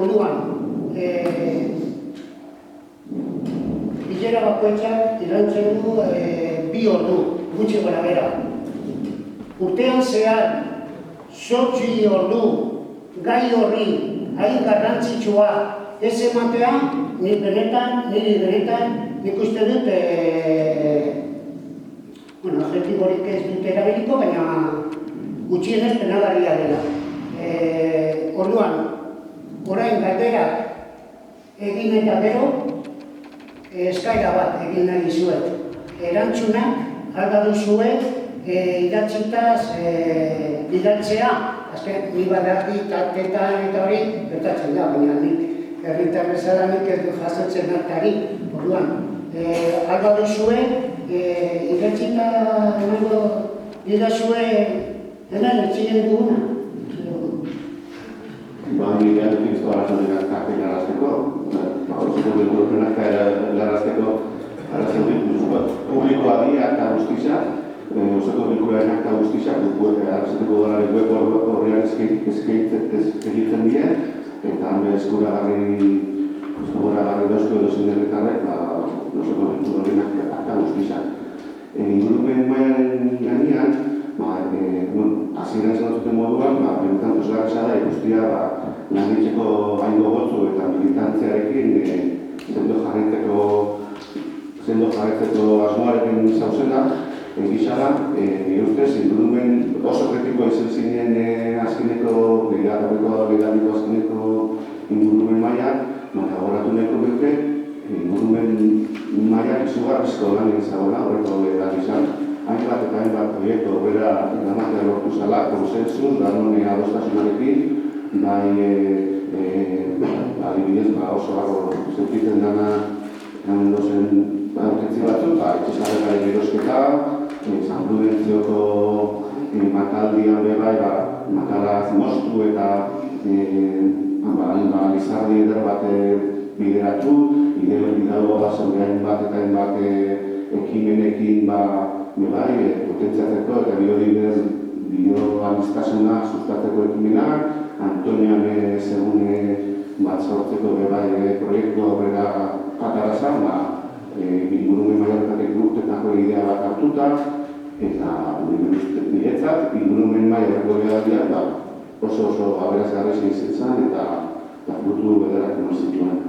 Orduan, bilera bakoitzak irantzen du 2 ordu, gutxi gora bera. Urtean zehar, 8 ordu gai horri hain garrantzitsua ez ematea, niri benetan, nik uste dut, adjektiborik ez dut erabiliko, baina gutxienez penagarria dela. Orduan, orain galderak egin eta gero, eskaera bat egin nahi dizuet. Erantzunak alda duzue idatzitaz bidaltzea. Azken, ni badaki tartetan eta hori gertatzen da, baina nik herritar bezala nik ez du jasotzen hartari. Orduan, alda duzue idatzita emango didazue hemen etxien duguna. Ni behar dut izko arazonenak kartek arazteko, horretiko bilkurupenak arazteko arazen dut, publikoa di akta guztizak, oseko bilkuruaren akta guztizak, arazeteko dolari web horrean egiten die, eta hanbe eskuragarri dozko edo zinderretarrek, oseko bilkuruaren akta guztizak. Ingurumen maialen gainean, hasieran esan zuten moduan, benetan posgarresa da ikustia langitzeko haingo gotzu eta militantziarekin sendo jarretzeko asmoarekin zauzela, egisa da, nire ustez, ingurumen oso kritikoa izan zinen azkeneko, legaliko azkeneko ingurumen mailan, goratu nahiko bete, ingurumen mailan izugarrizko lan egin zagoela, horreko legalizan, hainbat eta hainbat proiektu horrela eramatea lortu zela, konsensuz, danone adostasunarekin, adibidez, oso hago sentitzen dana dozen aurkentzi batzuk, etxezarrekaren erosketa, San Prudentzioko makaldian bebai, makalaz moztu eta izardi eder bat bideratu, ideologidago bazen bat eta hainbat ekimenekin potentziatzeko eta bioaniztasuna sustatzeko ekimenak, Antonian segune bat sortzeko proiektu horrela patarazan, ingurumen maialtatek urtetako idea bat hartuta, eta niretzat, ingurumen maialtatek oso aberazgarri izan eta frutu bederak eman zituen.